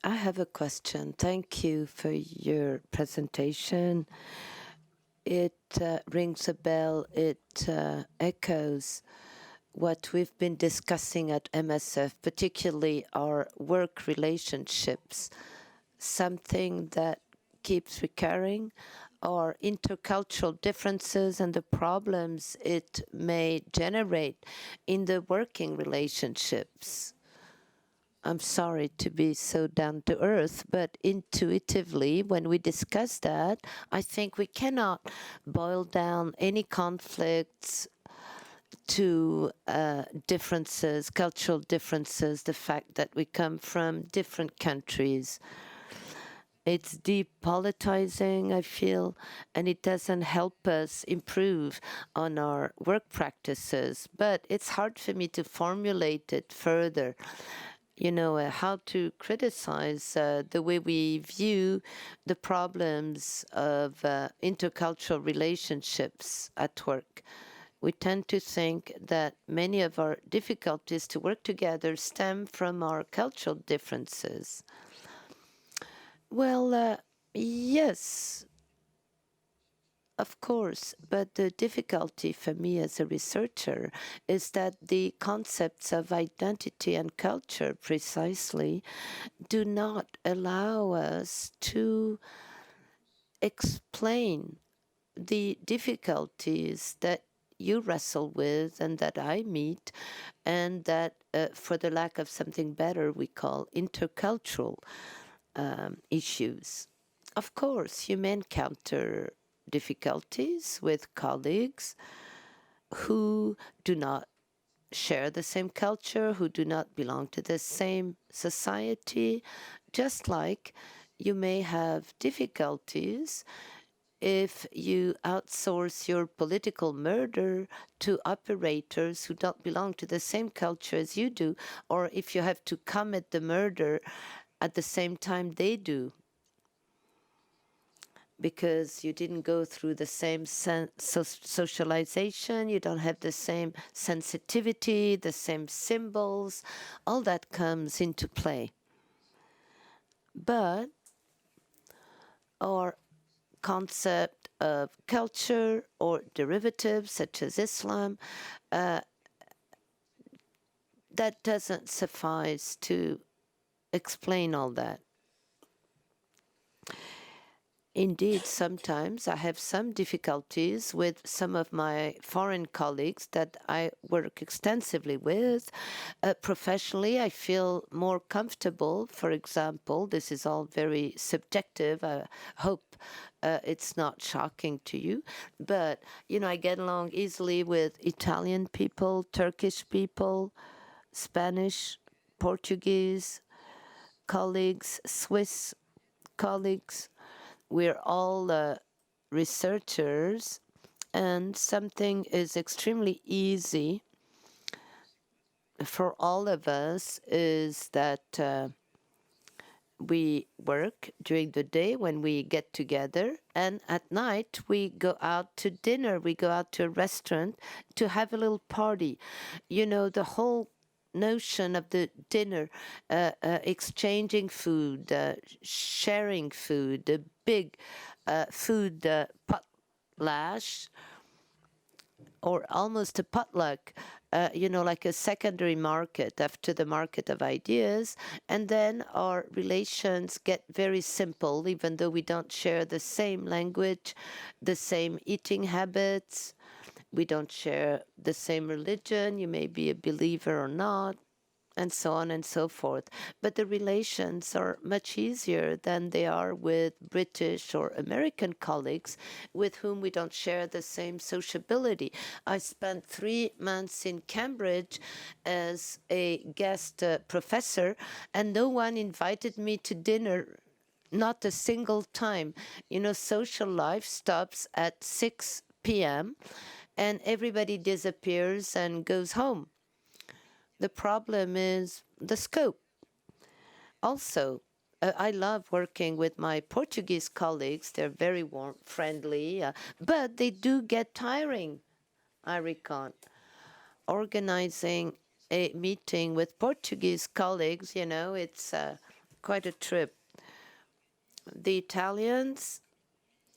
I have a question. Thank you for your presentation. It rings a bell. It echoes what we've been discussing at MSF, particularly our work relationships. Something that keeps recurring are intercultural differences and the problems it may generate in the working relationships. I'm sorry to be so down to earth, but intuitively, when we discuss that, I think we cannot boil down any conflicts to differences, cultural differences, the fact that we come from different countries. It's depolitizing, I feel, and it doesn't help us improve on our work practices. But it's hard for me to formulate it further. How to criticize the way we view the problems of intercultural relationships at work. We tend to think that many of our difficulties to work together stem from our cultural differences. Well, yes, of course, but the difficulty for me as a researcher is that the concepts of identity and culture precisely do not allow us to explain the difficulties that you wrestle with and that I meet, and that, for the lack of something better, we call intercultural issues. Of course, you may encounter difficulties with colleagues who do not share the same culture, who do not belong to the same society, just like you may have difficulties if you outsource your political murder to operators who don't belong to the same culture as you do, or if you have to commit the murder at the same time they do, because you didn't go through the same socialization, you don't have the same sensitivity, the same symbols, all that comes into play. But our concept of culture or derivatives such as Islam, that doesn't suffice to explain all that. Indeed, sometimes I have some difficulties with some of my foreign colleagues that I work extensively with. Professionally, I feel more comfortable. For example, this is all very subjective. I hope it's not shocking to you. But, I get along easily with Italian people, Turkish people, Spanish, Portuguese colleagues, Swiss colleagues. We're all researchers, and something is extremely easy for all of us is that we work during the day when we get together, and at night we go out to dinner, we go out to a restaurant to have a little party. The whole notion of the dinner, exchanging food, sharing food, the big food potluck, or almost a potluck, like a secondary market after the market of ideas. And then our relations get very simple, even though we don't share the same language, the same eating habits. We don't share the same religion. You may be a believer or not, and so on and so forth. But the relations are much easier than they are with British or American colleagues with whom we don't share the same sociability. I spent 3 months in Cambridge as a guest professor, and no one invited me to dinner. Not a single time. Social life stops at 6 p.m. and everybody disappears and goes home. The problem is the scope. Also, I love working with my Portuguese colleagues. They're very warm, friendly, but they do get tiring, I reckon. Organizing a meeting with Portuguese colleagues, it's quite a trip. The Italians,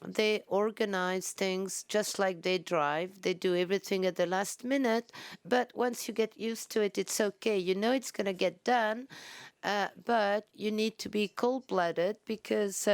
they organize things just like they drive. They do everything at the last minute, but once you get used to it, it's okay. You know it's going to get done, but you need to be cold-blooded because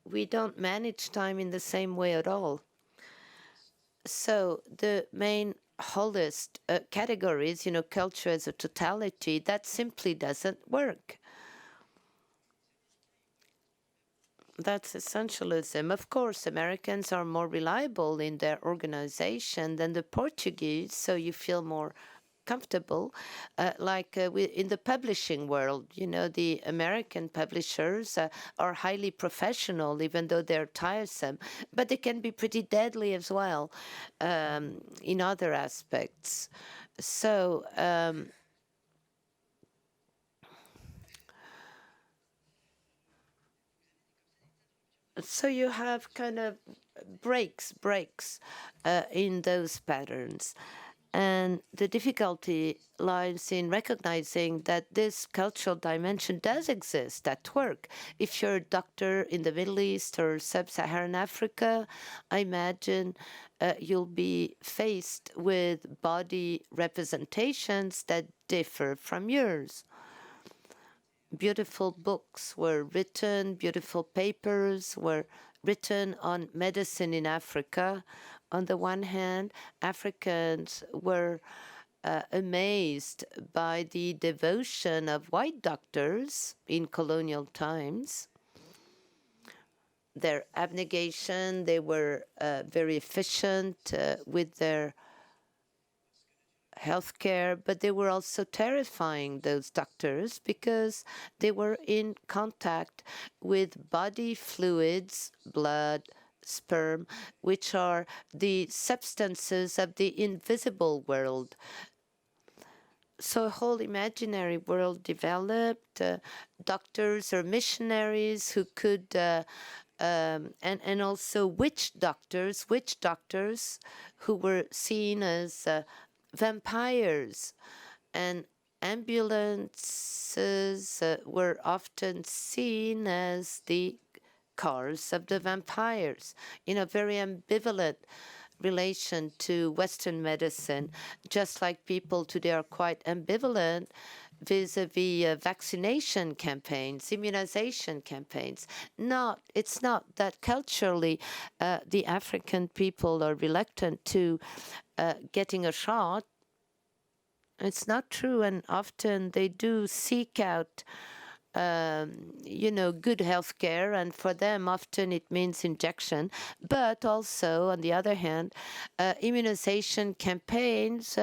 we don't manage time in the same way at all. So the main holist categories, culture as a totality, that simply doesn't work. That's essentialism. Of course, Americans are more reliable in their organization than the Portuguese, so you feel more comfortable. In the publishing world, the American publishers are highly professional, even though they're tiresome, but they can be pretty deadly as well in other aspects. So, so you have kind of breaks in those patterns. And the difficulty lies in recognizing that this cultural dimension does exist at work. If you're a doctor in the Middle East or sub-Saharan Africa, I imagine you'll be faced with body representations that differ from yours. Beautiful books were written, beautiful papers were written on medicine in Africa. On the one hand, Africans were amazed by the devotion of white doctors in colonial times. Their abnegation, they were very efficient with their healthcare, but they were also terrifying, those doctors, because they were in contact with body fluids, blood, sperm, which are the substances of the invisible world. So a whole imaginary world developed, doctors or missionaries who could, and also witch doctors who were seen as vampires, and ambulances were often seen as the cars of the vampires, in a very ambivalent relation to Western medicine, just like people today are quite ambivalent vis-a-vis vaccination campaigns, immunization campaigns. It's not that culturally the African people are reluctant to getting a shot. It's not true, and often they do seek out good health care, and for them often it means injection. But also, on the other hand, immunization campaigns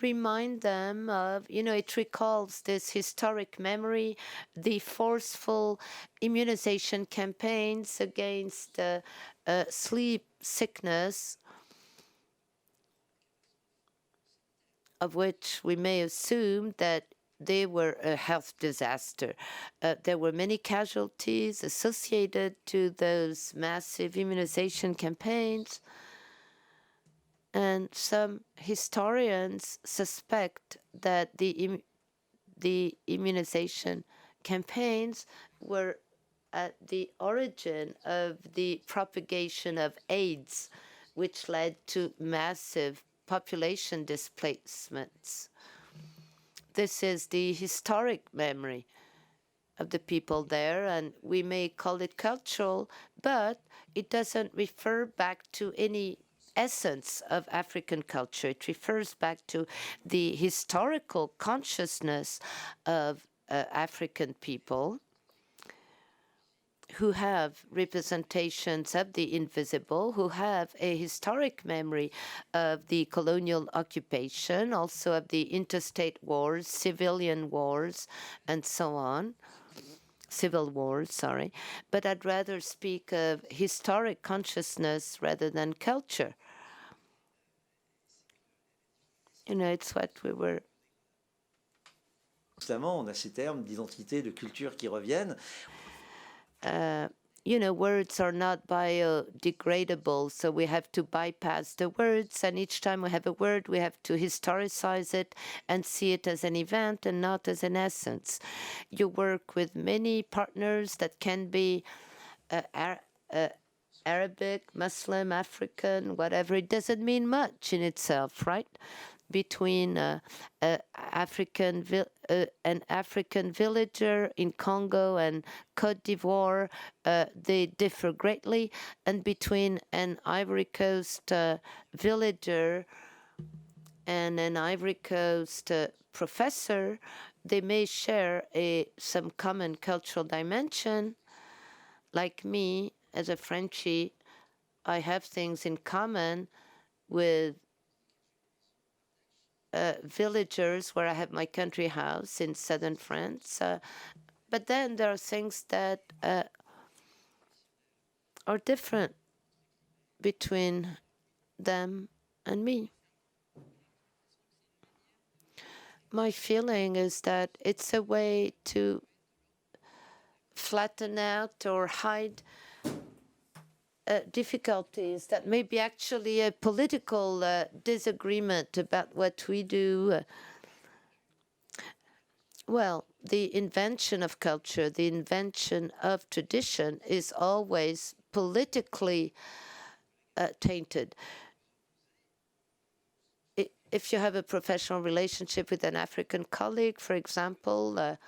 remind them of, it recalls this historic memory, the forceful immunization campaigns against sleep sickness, of which we may assume that they were a health disaster. There were many casualties associated to those massive immunization campaigns, and some historians suspect that the immunization campaigns were at the origin of the propagation of AIDS, which led to massive population displacements. This is the historic memory of the people there, and we may call it cultural, but it doesn't refer back to any essence of African culture. It refers back to the historical consciousness of African people, who have representations of the invisible, who have a historic memory of the colonial occupation, also of the interstate wars, civilian wars, and so on. Civil wars, sorry. But I'd rather speak of historic consciousness rather than culture. It's what we were. Constamment, on a ces termes d'identité, de culture qui reviennent. words are not biodegradable, so we have to bypass the words. And each time we have a word, we have to historicize it and see it as an event and not as an essence. You work with many partners that can be Arabic, Muslim, African, whatever. It doesn't mean much in itself, right? Between an African villager in Congo and Cote d'Ivoire, they differ greatly, and between an Ivory Coast villager and an Ivory Coast professor, they may share some common cultural dimension. Like me, as a Frenchie, I have things in common with villagers where I have my country house in southern France. But then there are things that are different between them and me. My feeling is that it's a way to flatten out or hide difficulties that may be actually a political disagreement about what we do. Well, the invention of culture, the invention of tradition is always politically tainted. If you have a professional relationship with an African colleague, for example,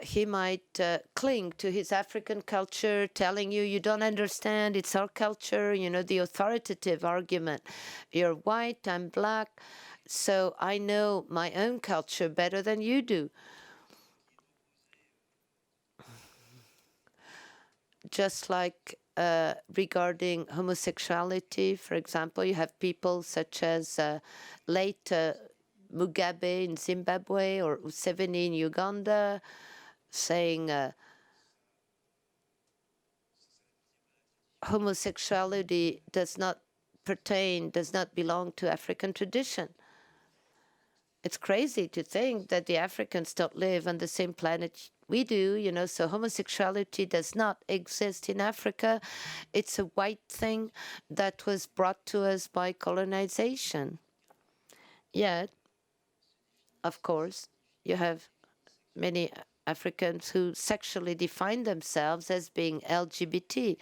he might cling to his African culture, telling you, you don't understand, it's our culture, the authoritative argument. You're white, I'm black, so I know my own culture better than you do. Just like regarding homosexuality, for example, you have people such as late Mugabe in Zimbabwe or Museveni in Uganda saying homosexuality does not belong to African tradition. It's crazy to think that the Africans don't live on the same planet we do, so homosexuality does not exist in Africa. It's a white thing that was brought to us by colonization. Yet, of course, you have many Africans who sexually define themselves as being LGBT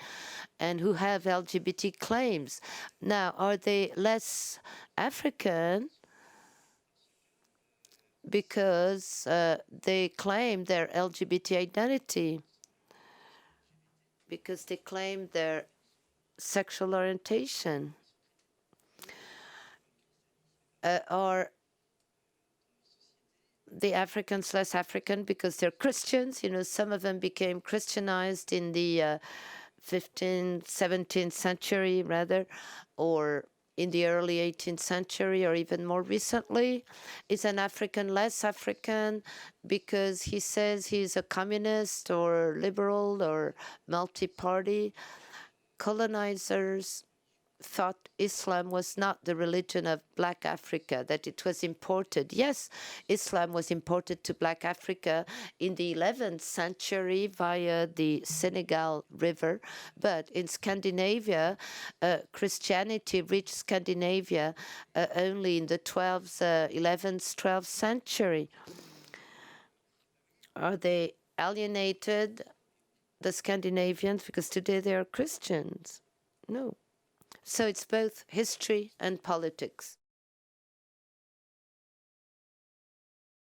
and who have LGBT claims. Now, are they less African because they claim their LGBT identity, because they claim their sexual orientation? Are the Africans less African because they're Christians? Some of them became Christianized in the 15th, 17th century, rather, or in the early 18th century, or even more recently. Is an African less African because he says he's a communist or liberal or multi-party? Colonizers thought Islam was not the religion of Black Africa, that it was imported. Yes, Islam was imported to Black Africa in the 11th century via the Senegal River, but in Scandinavia, Christianity reached Scandinavia only in the 11th, 12th century. Are they alienated, the Scandinavians, because today they are Christians? No. So it's both history and politics.